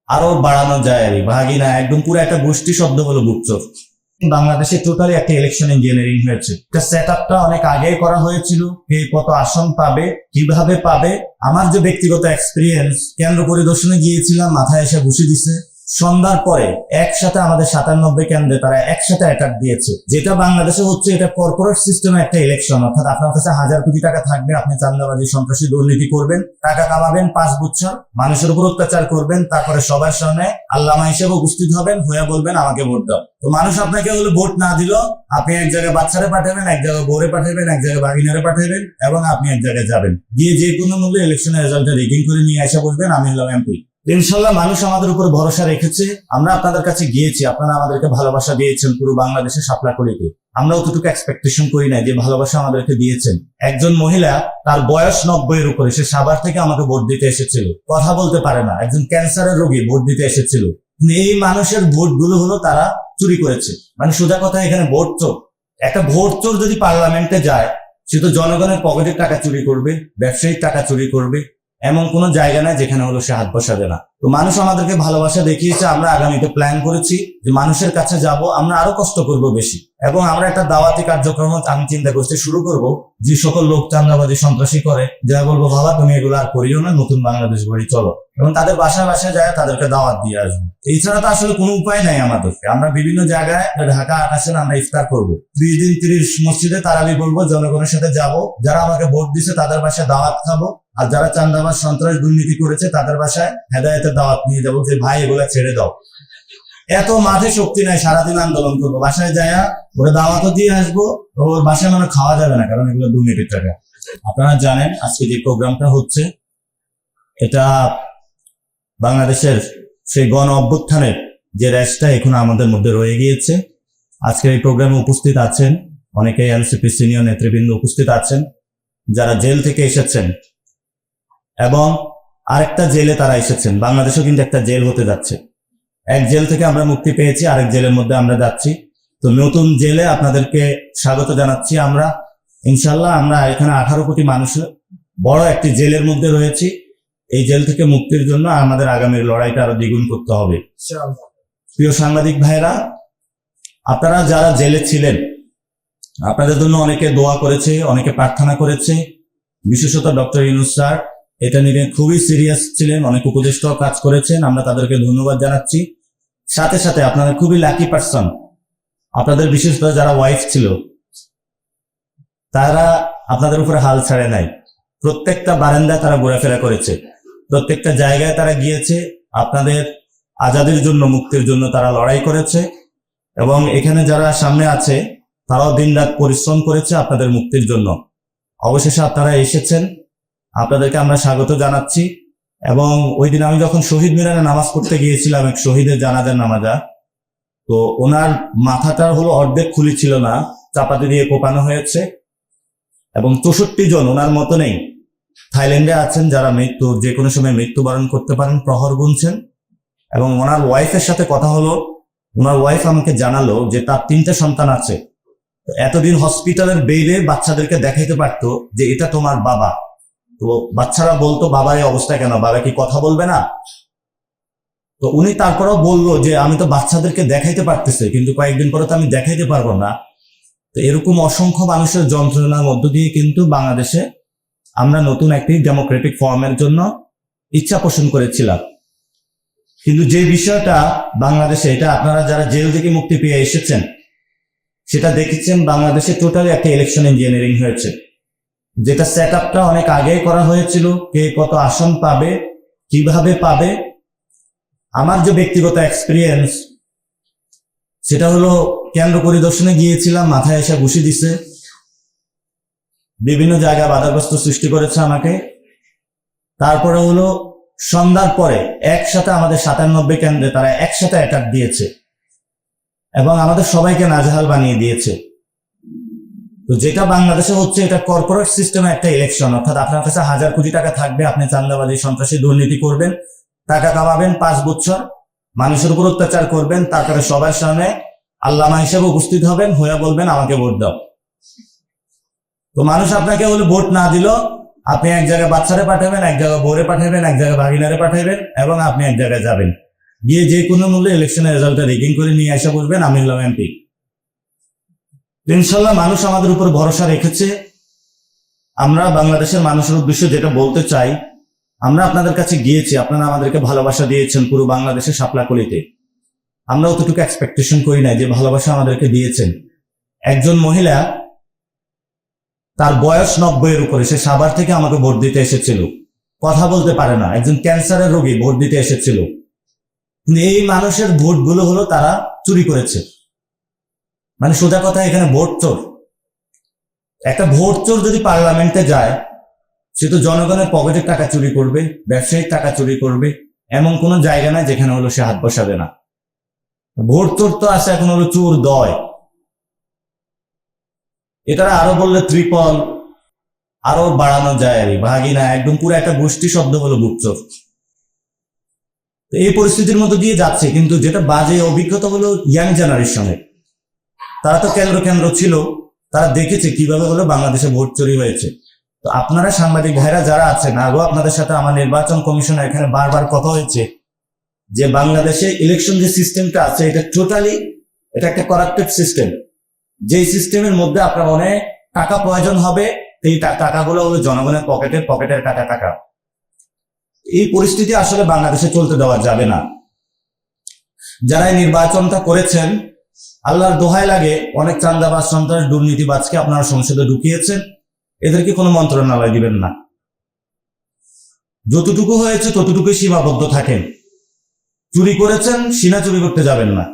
আরো বাড়ানো যায় আর ভাগিনা একদম পুরো একটা গোষ্ঠী শব্দ হলো গুপ্তচর। বাংলাদেশে টোটালি একটা ইলেকশন ইঞ্জিনিয়ারিং হয়েছে। সেট আপটা অনেক আগেই করা হয়েছিল, কে কত আসন পাবে, কিভাবে পাবে। আমার যে ব্যক্তিগত এক্সপিরিয়েন্স, কেন্দ্র পরিদর্শনে গিয়েছিলাম, মাথায় এসে ঘুষি দিছে। সন্ধ্যার পরে একসাথে আমাদের 97 কেন্দ্রে তারা একসাথে অ্যাটাক দিয়েছে। যেটা বাংলাদেশে হচ্ছে, এটা কর্পোরেট সিস্টেমে একটা ইলেকশন, অর্থাৎ আপনার কাছে 1000 কোটি টাকা থাকবে, আপনি চাঁদাবাজি সন্ত্রাসী দুর্নীতি করবেন, টাকা কামাবেন 5 বছর, মানুষের উপর অত্যাচার করবেন, তারপরে সবার সামনে আল্লামা হিসেবে উপস্থিত হবেন, হয়ে বলবেন আমাকে ভোট দাও। তো মানুষ আপনাকে হলো ভোট না দিল, আপনি এক জায়গায় বাচ্চারে পাঠাবেন, এক জায়গায় বউরে পাঠাবেন, এক জায়গায় বাগিনারে পাঠাবেন, এবং আপনি এক জায়গায় যাবেন, গিয়ে যে কোনো মূল্যে ইলেকশনের রেজাল্টটা রিডিং করে নিয়ে এসে বলবেন আমি হলাম এমপি। ইনশাল্লাহ মানুষ আমাদের উপর ভরসা রেখেছে, আমরা আপনাদের কাছে গিয়েছি, আপনারা আমাদেরকে ভালোবাসা দিয়েছেন পুরো বাংলাদেশে সাপলাকলিতে। আমরা অতটুকু এক্সপেকটেশন করি না যে ভালোবাসা আমাদেরকে দিয়েছেন। একজন মহিলা, তার বয়স 90 এর উপরে, সে সাভার থেকে আমাকে ভোট দিতে এসেছিল, কথা বলতে পারে না, একজন ক্যান্সারের রোগী ভোট দিতে এসেছিল। এই মানুষের ভোট গুলো হলো তারা চুরি করেছে। মানে সোজা কথা, এখানে ভোট চোর। একটা ভোট চোর যদি পার্লামেন্টে যায়, সে তো জনগণের পকেটের টাকা চুরি করবে, ব্যবসায়িক টাকা চুরি করবে, এমন কোন জায়গা নাই যেখানে হলো সে হাত বসাবে না। তো মানুষ আমাদেরকে ভালোবাসা দেখিয়েছে। আমরা আগামীতে প্ল্যান করেছি যে মানুষের কাছে যাব, আমরা আরো কষ্ট করব বেশি, এবং আমরা একটা দাওয়াতি কার্যক্রম আমি চিন্তা করতে শুরু করব। যে সকল লোক চাঁদাবাজি সন্ত্রাসী করে, যা বলবো বাবা তুমি এগুলো আর করিও না, নতুন বাংলাদেশ গড়ি চলো, এবং তাদের বাসায় বাসায় যায় তাদেরকে দাওয়াত দিয়ে আসবো। এছাড়া তো আসলে কোনো উপায় নাই আমাদেরকে। আমরা বিভিন্ন জায়গায় ঢাকা আকাশের আমরা ইফতার করবো, 30 দিন 30 মসজিদে তারাবি বলবো, জনগণের সাথে যাব, যারা আমাকে ভোট দিছে তাদের বাসায় দাওয়াত খাবো, আর যারা চাঁদাবাজ সন্ত্রাস দুর্নীতি করেছে তাদের বাসায় হেদায়েতের দাওয়াত নিয়ে যাবো, যে ভাই এগুলা ছেড়ে দাও। এত মাঠে শক্তি নাই, সারাদিন আন্দোলন করবো, বাসায় যায়া ওরা দাওয়াতও দিয়ে আসবো, ওর বাসায় মানে খাওয়া যাবে না, কারণ এগুলো দুর্নীতির টাকা। আপনারা জানেন আজকে যে প্রোগ্রামটা হচ্ছে, এটা বাংলাদেশের সেই গণ অভ্যুত্থানের যে রেশটা এখন আমাদের মধ্যে রয়ে গিয়েছে। আজকের এই প্রোগ্রামে উপস্থিত আছেন অনেকেই এনসিপি সিনিয়র নেতৃবৃন্দ উপস্থিত আছেন, যারা জেল থেকে এসেছেন, এবং আরেকটা জেলে তারা এসেছেন। বাংলাদেশেও কিন্তু একটা জেল হতে যাচ্ছে। এক জেল থেকে আমরা মুক্তি পেয়েছি, আরেক জেলের মধ্যে আমরা যাচ্ছি। তো নতুন জেলে আপনাদেরকে স্বাগত জানাচ্ছি। আমরা ইনশাল্লাহ আমরা এখানে 18 কোটি মানুষের বড় একটি জেলের মধ্যে রয়েছি। এই জেল থেকে মুক্তির জন্য আমাদের আগামীর লড়াইটা আরো দ্বিগুণ করতে হবে। প্রিয় সাংবাদিক ভাইরা, আপনারা যারা জেলে ছিলেন, আপনাদের জন্য অনেকে দোয়া করেছে, অনেকে প্রার্থনা করেছে। বিশেষত ডক্টর ইউনূস স্যার এটা নিয়ে খুবই সিরিয়াস ছিলেন, অনেক উপদেষ্টাও কাজ করেছেন, আমরা তাদেরকে ধন্যবাদ জানাচ্ছি। সাথে সাথে আপনারা খুবই লাকি পার্সন, আপনাদের বিশেষ করে যারা ওয়াইফ ছিল তারা আপনাদের উপরে হাল ছাড়ে নাই। প্রত্যেকটা বারান্দায় তারা ঘোরাফেরা করেছে, প্রত্যেকটা জায়গায় তারা গিয়েছে, আপনাদের আজাদির জন্য, মুক্তির জন্য তারা লড়াই করেছে। এবং এখানে যারা সামনে আছে তারাও দিনরাত পরিশ্রম করেছে আপনাদের মুক্তির জন্য। অবশেষে আপনারা এসেছেন, আপনাদেরকে আমরা স্বাগত জানাচ্ছি। এবং ওই দিন আমি যখন শহীদ মিনারে নামাজ পড়তে গিয়েছিলাম, এক শহীদের জানাজার নামাজা, তো ওনার মাথাটা হলো অর্ধেক খুলি ছিল না, চাপাতি দিয়ে কোপানো হয়েছে। এবং 64 জন ওনার মতো নেই থাইল্যান্ডে আছেন, যারা যে কোনো সময় মৃত্যুবরণ করতে পারেন, প্রহর গুনছেন। এবং ওনার ওয়াইফের সাথে কথা হলো, ওনার ওয়াইফ আমাকে জানালো যে তার 3টে সন্তান আছে। এতদিন হসপিটালের বেইলে বাচ্চাদেরকে দেখাইতে পারতো যে এটা তোমার বাবা। তো বাচ্চারা বলতো বাবার এই অবস্থা কেন, বাবা কি কথা বলবে না? তো উনি তারপরেও বললো যে আমি তো বাচ্চাদেরকে দেখাইতে পারতেছি, কিন্তু কয়েকদিন পরে তো আমি দেখাইতে পারবো না। তো এরকম অসংখ্য মানুষের যন্ত্রণার মধ্য দিয়ে কিন্তু বাংলাদেশে আমরা নতুন একটি ডেমোক্রেটিক ফর্মের জন্য ইচ্ছা পোষণ করেছিলাম। কিন্তু যে বিষয়টা বাংলাদেশে, এটা আপনারা যারা জেল থেকে মুক্তি পেয়ে এসেছেন সেটা দেখেছেন, বাংলাদেশে টোটালি একটা ইলেকশন ইঞ্জিনিয়ারিং হয়েছে। যেটা সেট আপটা অনেক আগেই করা হয়েছিল, কে কত আসন পাবে, কিভাবে পাবে। আমার যে ব্যক্তিগত এক্সপিরিয়েন্স, সেটা হলো কেন্দ্র পরিদর্শনে গিয়েছিলাম, মাথায় এসে ঘুষি দিছে, বিভিন্ন জায়গায় বাধাগ্রস্ত সৃষ্টি করেছে আমাকে। তারপরে হলো সন্ধ্যার পরে একসাথে আমাদের 97 কেন্দ্রে তারা একসাথে অ্যাটাক দিয়েছে, এবং আমাদের সবাইকে নাজেহাল বানিয়ে দিয়েছে। তো যেটা বাংলাদেশে হচ্ছে, এটা কর্পোরেট সিস্টেমে একটা ইলেকশন, অর্থাৎ আপনার কাছে 1000 কোটি টাকা থাকবে, আপনি চাঁদাবাজি সন্ত্রাসী দুর্নীতি করবেন, টাকা কামাবেন 5 বছর, মানুষের উপর অত্যাচার করবেন, তারপরে সবার সামনে আল্লামা হিসেবে উপস্থিত হবেন, হয়ে বলবেন আমাকে ভোট দাও। তো মানুষ আপনাকে হলে ভোট না দিল, আপনি এক জায়গায় বাচ্চারে পাঠাবেন, এক জায়গায় বউরে পাঠাবেন, এক জায়গায় ভাগিনারে পাঠাবেন, এবং আপনি এক জায়গায় যাবেন, গিয়ে যে কোনো মূল্যে ইলেকশনের রেজাল্টটা রেগিং করে নিয়ে আসা বলবেন আমি হলাম এমপি। ইনশাল্লাহ মানুষ আমাদের উপর ভরসা রেখেছে। আমরা বাংলাদেশের মানুষের উদ্দেশ্যে যেটা বলতে চাই, আমরা আপনাদের কাছে গিয়েছি, আপনারা আমাদেরকে ভালোবাসা দিয়েছেন পুরো বাংলাদেশের শাপলাকলিতে। আমরা অতটুকু এক্সপেকটেশন করি না যে ভালোবাসা আমাদেরকে দিয়েছেন। একজন মহিলা, তার বয়স 90-এর উপরে, সে সাভার থেকে আমাকে ভোট দিতে এসেছিল, কথা বলতে পারে না, একজন ক্যান্সারের রোগী ভোট দিতে এসেছিল। কিন্তু এই মানুষের ভোটগুলো হলো তারা চুরি করেছে। মানে সোজা কথা, এখানে ভোট চোর। একটা ভোট চোর যদি পার্লামেন্টে যায়, সে তো জনগণের পকেটের টাকা চুরি করবে, ব্যবসায়িক টাকা চুরি করবে, এমন কোনো জায়গা নাই যেখানে হলো সে হাত বসাবে না। ভোট চোর তো আছে, এখন হলো চোর দয়। এটা আরো বললে ত্রিপল আরো বাড়ানো যায় আর ভাগিনা, একদম পুরো একটা গোষ্ঠী শব্দ হলো গুপচোর। এই পরিস্থিতির মধ্যে দিয়ে যাচ্ছে। কিন্তু যেটা বাজে অভিজ্ঞতা হলো ইয়াং জেনারেশনের, তারা তো কেন্দ্র কেন্দ্র ছিল, তারা দেখেছে কিভাবে হলো বাংলাদেশে ভোট চুরি হয়েছে। তো আপনারা সাংবাদিক ভাইরা যারা আছেন, আগেও আপনাদের সাথে আমার নির্বাচন কমিশনের এখানে বারবার কথা হয়েছে যে বাংলাদেশে ইলেকশন যে সিস্টেমটা আছে এটা টোটালি এটা একটা করাপ্টেড সিস্টেম। যেই সিস্টেমের মধ্যে আপনার অনেক টাকা প্রয়োজন হবে, এই টাকাগুলো হলো জনগণের পকেটের টাকা। এই পরিস্থিতি আসলে বাংলাদেশে চলতে দেওয়া যাবে না। যারা এই নির্বাচনটা করেছেন, আল্লাহর দোহাই লাগে, অনেক চাঁদাবাজ, সন্ত্রাস, দুর্নীতিবাজকে আপনারা সংসদে ঢুকিয়েছেন, এদেরকে কোনো মন্ত্রণালয় দিবেন না। যতটুকু হয়েছে ততটুকুই সীমাবদ্ধ থাকেন। চুরি করেছেন, সিনা চুরি করতে যাবেন না।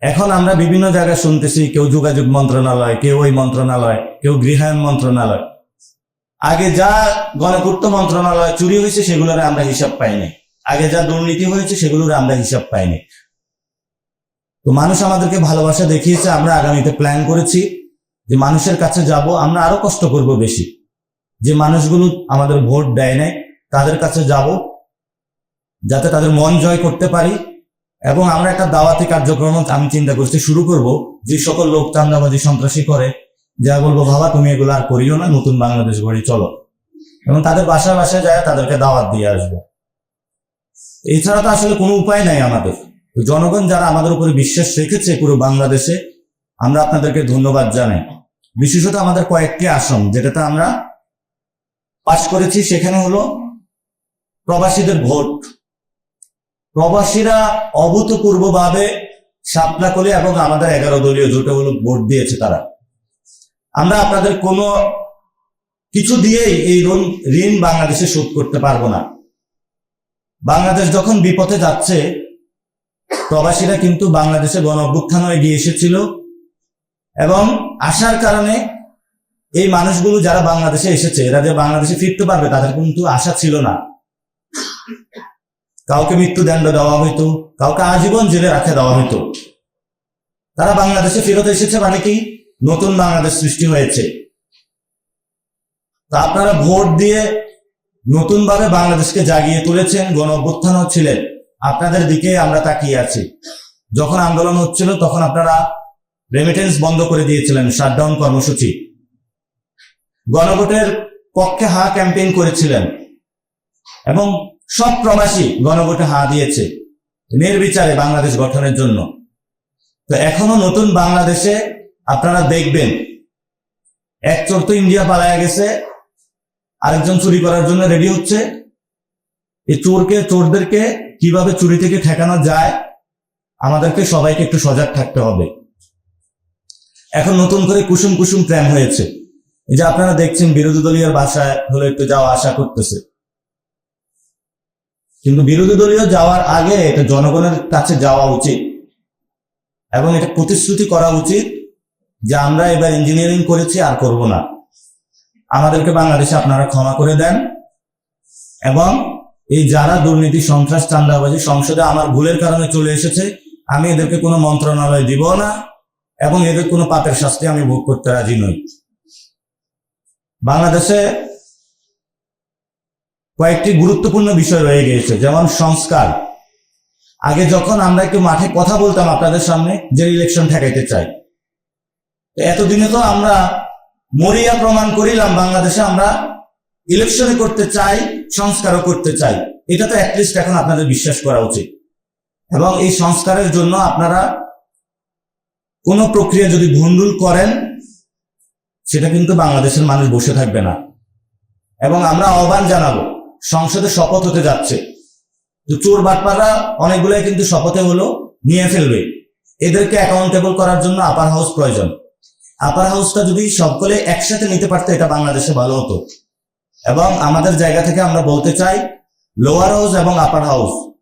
এখন আমরা বিভিন্ন জায়গায় শুনতেছি, কেউ যোগাযোগ মন্ত্রণালয়, কেউ ওই মন্ত্রণালয়, কেউ গৃহায়ণ মন্ত্রণালয়। আগে যা গণপূর্ত মন্ত্রণালয় চুরি হয়েছে সেগুলোর আমরা হিসাব পাইনি, আগে যা দুর্নীতি হয়েছে সেগুলোর আমরা হিসাব পাইনি। তো মানুষ আমাদেরকে ভালোবাসা দেখিয়েছে। আমরা আগামীতে প্ল্যান করেছি যে মানুষের কাছে যাব, আমরা আরো কষ্ট করব বেশি। যে মানুষগুলো আমাদের ভোট দেয় নাই তাদের কাছে যাব, যাতে তাদের মন জয় করতে পারি। এবং আমরা একটা দাওয়াতি কার্যক্রম আমি চিন্তা করছি শুরু করব, যে সকল লোক চাঁদাবাজি, সন্ত্রাসী করে, যা বলবো বাবা তুমি এগুলো আর করিও না, নতুন বাংলাদেশ গড়ি চলো, এবং তাদের বাসায় বাসায় যায় তাদেরকে দাওয়াত দিয়ে আসবো। এছাড়া তো আসলে কোনো উপায় নাই আমাদের। জনগণ যারা আমাদের উপরে বিশ্বাস রেখেছে পুরো বাংলাদেশে, আমরা আপনাদেরকে ধন্যবাদ জানাই। বিশেষত আমাদের কয়েকটি আসন যেটাতে আমরা পাশ করেছি, সেখানে হলো প্রবাসীদের ভোট। প্রবাসীরা অভূতপূর্বভাবে শাপলাকলি এবং আমাদের 11 দলীয় জোটে হলো ভোট দিয়েছে তারা। আমরা আপনাদের কোনো কিছু দিয়েই এই ঋণ বাংলাদেশে শোধ করতে পারবো না। বাংলাদেশ যখন বিপথে যাচ্ছে, প্রবাসীরা কিন্তু বাংলাদেশে গণ অভ্যুত্থান হয়ে গিয়ে এসেছিল, এবং আসার কারণে এই মানুষগুলো যারা বাংলাদেশে এসেছে, এরা যে বাংলাদেশে ফিরতে পারবে তাদের কিন্তু আশা ছিল না। কাউকে মৃত্যুদণ্ড দেওয়া হইতো, কাউকে আজীবন জেলে রাখা দেওয়া হইতো। তারা বাংলাদেশে ফেরত এসেছে, মানে কি নতুন বাংলাদেশ সৃষ্টি হয়েছে। তা আপনারা ভোট দিয়ে নতুন ভাবে বাংলাদেশকে জাগিয়ে তুলেছেন, গণ অভ্যুত্থান হচ্ছিলেন, আপনাদের দিকে আমরা তাকিয়ে আছি। যখন আন্দোলন হচ্ছিল তখন আপনারা রেমিটেন্স বন্ধ করে দিয়েছিলেন, শাটডাউন কর্মসূচি, গণভোটের পক্ষে হা ক্যাম্পেইন করেছিলেন, এবং সব প্রবাসী গণভোটে হা দিয়েছে নির্বিচারে বাংলাদেশ গঠনের জন্য। তো এখনো নতুন বাংলাদেশে আপনারা দেখবেন, এক চোর তো ইন্ডিয়া পালায়া গেছে, আরেকজন চুরি করার জন্য রেডি হচ্ছে। এই চোরদেরকে কিভাবে চুরি থেকে ঠেকানো যায়, আমাদেরকে সবাইকে একটু সজাগ থাকতে হবে। এখন নতুন করে কুসুম কুসুম প্ল্যান হয়েছে, এই যে আপনারা দেখছেন বিরোধী দলীয় বাসায় হলো একটু যাওয়া আসা করতেছে, কিন্তু বিরোধী দলীয় যাওয়ার আগে এটা জনগণের কাছে যাওয়া উচিত, এবং এটা প্রতিশ্রুতি করা উচিত যে আমরা এবার ইঞ্জিনিয়ারিং করেছি, আর করব না, আমাদেরকে বাংলাদেশে আপনারা ক্ষমা করে দেন। এবং এই যারা দুর্নীতি, সন্ত্রাস, চাঁদাবাজি সংসদে আমার ভুলের কারণে চলে এসেছে, আমি এদেরকে কোনো মন্ত্রণালয় দিব না, এবং এদের কোনো পাপের শাস্তি আমি ভোগ করতে রাজি নই। বাংলাদেশে কয়েকটি গুরুত্বপূর্ণ বিষয় রয়ে গিয়েছে, যেমন সংস্কার। আগে যখন আমরা একটু মাঠে কথা বলতাম আপনাদের সামনে যে ইলেকশন ঠেকাইতে চাই, এতদিনে তো আমরা মরিয়া প্রমাণ করিলাম বাংলাদেশে আমরা ইলেকশনে করতে চাই, সংস্কারও করতে চাই। এটা তো অ্যাটলিস্ট এখন আপনাদের বিশ্বাস করা উচিত। এবং এই সংস্কারের জন্য আপনারা কোনো প্রক্রিয়া যদি ভুলভুল করেন, সেটা কিন্তু বাংলাদেশের মানুষ বসে থাকবে না। এবং আমরা আহ্বান জানাবো, সংসদে শপথ হতে যাচ্ছে, তো চোর বাটপাররা অনেকগুলাই কিন্তু শপথে হলো নিয়ে ফেলবে। এদেরকে অ্যাকাউন্টেবল করার জন্য আপার হাউস প্রয়োজন। আপার হাউসটা যদি সকলে একসাথে নিতে পারতো, এটা বাংলাদেশে ভালো হতো। এবং আমাদের জায়গা থেকে আমরা বলতে চাই, লোয়ার হাউস এবং আপার হাউস